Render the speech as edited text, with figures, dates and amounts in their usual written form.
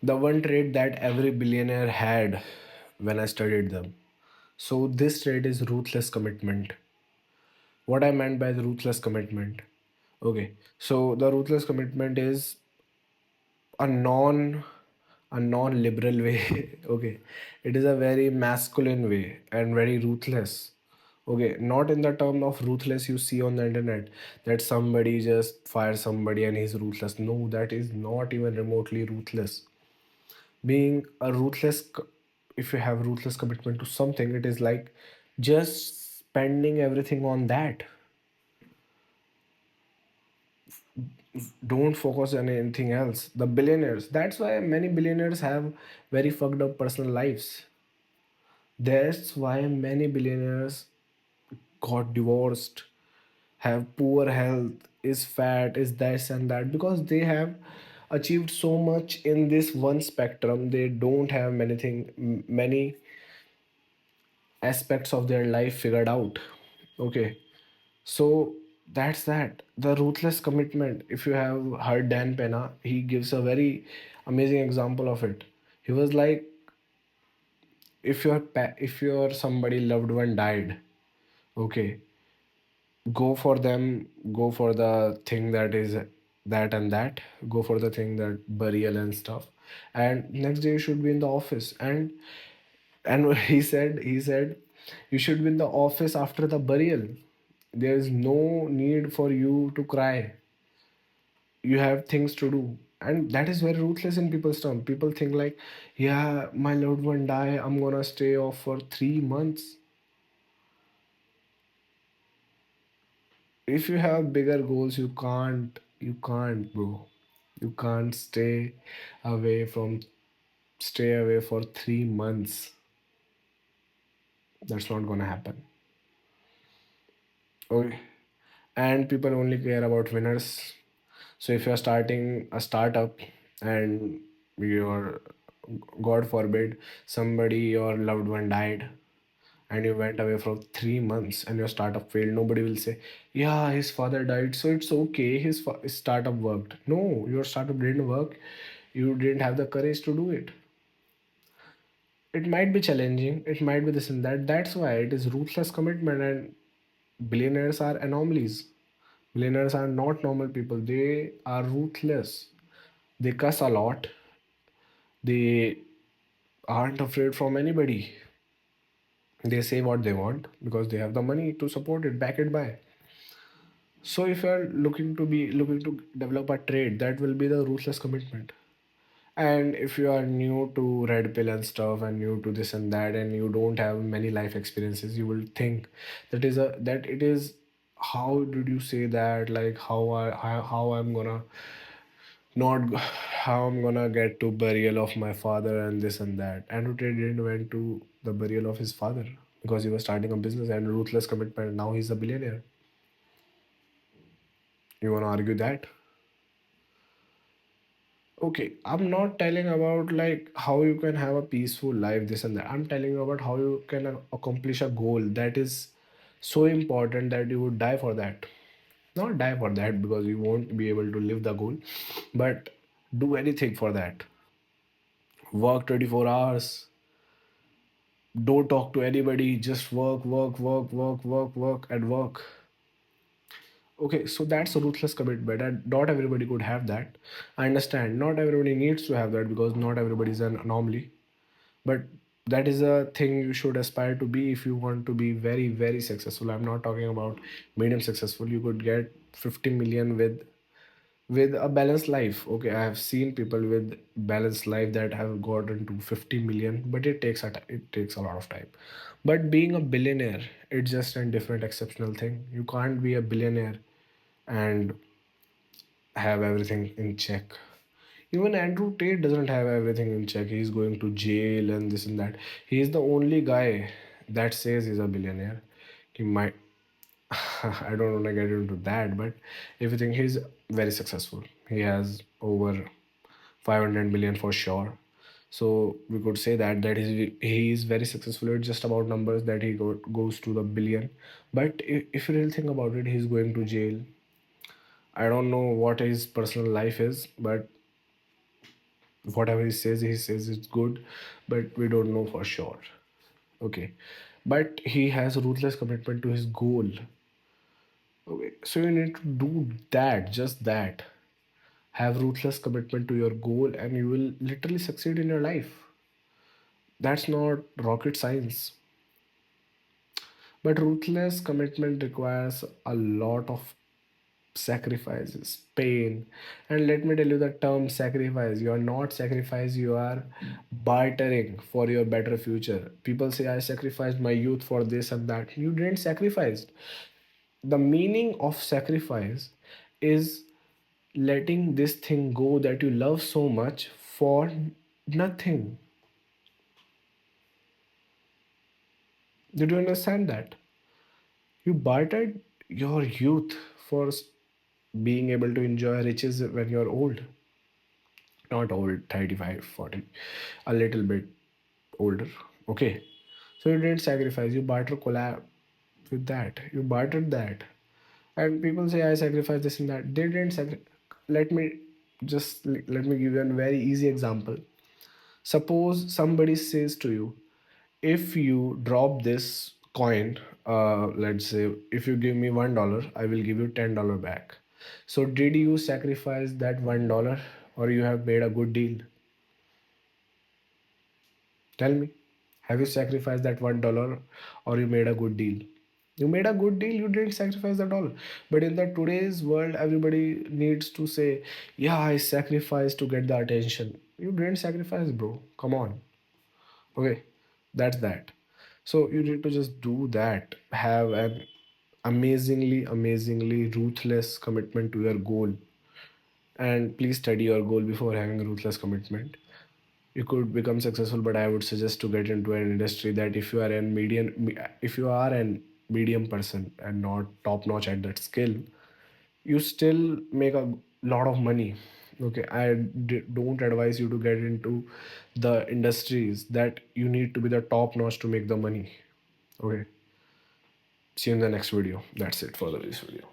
The one trait that every billionaire had when I studied them. So this trait is ruthless commitment. What I meant by the ruthless commitment. Okay, so the ruthless commitment is a non-liberal way. Okay, it is a very masculine way and very ruthless. Okay, not in the term of ruthless you see on the internet, that somebody just fires somebody and he's ruthless. No, that is not even remotely ruthless. Being a if you have ruthless commitment to something, it is like just spending everything on that. Don't focus on anything else. The billionaires, that's why many billionaires have very fucked up personal lives. That's why many billionaires got divorced, have poor health, is fat, is this and that, because they have achieved so much in this one spectrum. They don't have many aspects of their life figured out. Okay, so that's that. The ruthless commitment. If you have heard Dan Pena, he gives a very amazing example of it. He was like, if your somebody loved one died, okay, go for them, go for the thing that is that and that, go for the thing that burial and stuff, and next day you should be in the office. And he said you should be in the office after the burial. There is no need for you to cry. You have things to do. And that is very ruthless in people's term. People think like, yeah, my loved one die, I'm gonna stay off for 3 months. If you have bigger goals, you can't, bro. You can't stay away for 3 months. That's not gonna happen. Okay. And people only care about winners. So if you're starting a startup and you're, God forbid, somebody, your loved one died, and you went away for 3 months and your startup failed, nobody will say, yeah, his father died, so it's okay, his startup worked. No, your startup didn't work. You didn't have the courage to do it. It might be challenging, it might be this and that. That's why it is ruthless commitment. And billionaires are anomalies. Billionaires are not normal people. They are ruthless. They cuss a lot. They aren't afraid from anybody. They say what they want because they have the money to support it, back it by. So if you are looking to develop a trade, that will be the ruthless commitment. And if you are new to red pill and stuff and new to this and that and you don't have many life experiences, you will think that it is, how did you say that, like how I'm gonna not how I'm gonna get to burial of my father and this and that. Andrew Tate didn't went to the burial of his father because he was starting a business and ruthless commitment. Now he's a billionaire. You wanna argue that? Okay, I'm not telling about like how you can have a peaceful life, this and that. I'm telling you about how you can accomplish a goal that is so important that you would die for that. Not die for that because you won't be able to live the goal, but do anything for that. Work 24 hours. Don't talk to anybody. Just work, work, work, work, work, work, and work. Okay, so that's a ruthless commitment, and not everybody could have that. I understand. Not everybody needs to have that because not everybody is an anomaly. But that is a thing you should aspire to be if you want to be very, very successful. I'm not talking about medium successful. You could get 50 million with a balanced life. Okay, I have seen people with balanced life that have gotten to 50 million, but it takes a lot of time. But being a billionaire, it's just a different exceptional thing. You can't be a billionaire and have everything in check. Even Andrew Tate doesn't have everything in check. He's going to jail and this and that. He's the only guy that says he's a billionaire. He might, I don't want to get into that, but if you think he's very successful, he has over 500 million for sure. So we could say he is very successful. It's just about numbers that goes to the billion. But if you really think about it, he's going to jail. I don't know what his personal life is, but Whatever he says it's good, but we don't know for sure. Okay, but he has a ruthless commitment to his goal. Okay, so you need to do that, just that. Have ruthless commitment to your goal, and you will literally succeed in your life. That's not rocket science. But ruthless commitment requires a lot of sacrifices, pain. And let me tell you the term sacrifice. You are not sacrifice, you are bartering for your better future. People say, I sacrificed my youth for this and that. You didn't sacrifice. The meaning of sacrifice is letting this thing go that you love so much for nothing. Did you understand that? You bartered your youth for being able to enjoy riches when you're old. Not old, 35, 40, a little bit older. Okay. So you didn't sacrifice, you barter collab with that. You bartered that. And people say, I sacrificed this and that. They didn't sacrifice. Let me let me give you a very easy example. Suppose somebody says to you, if you drop this coin, let's say if you give me $1, I will give you $10 back. So did you sacrifice that $1, or you have made a good deal? Tell me, have you sacrificed that $1, or you made a good deal? You made a good deal, you didn't sacrifice that all. But in the today's world, everybody needs to say, yeah, I sacrificed to get the attention. You didn't sacrifice, bro. Come on. Okay, that's that. So you need to just do that. Have an amazingly ruthless commitment to your goal. And please study your goal before having a ruthless commitment. You could become successful, but I would suggest to get into an industry that if you are an medium person and not top notch at that skill, you still make a lot of money. Okay, don't advise you to get into the industries that you need to be the top notch to make the money. Okay, see you in the next video. That's it for this video.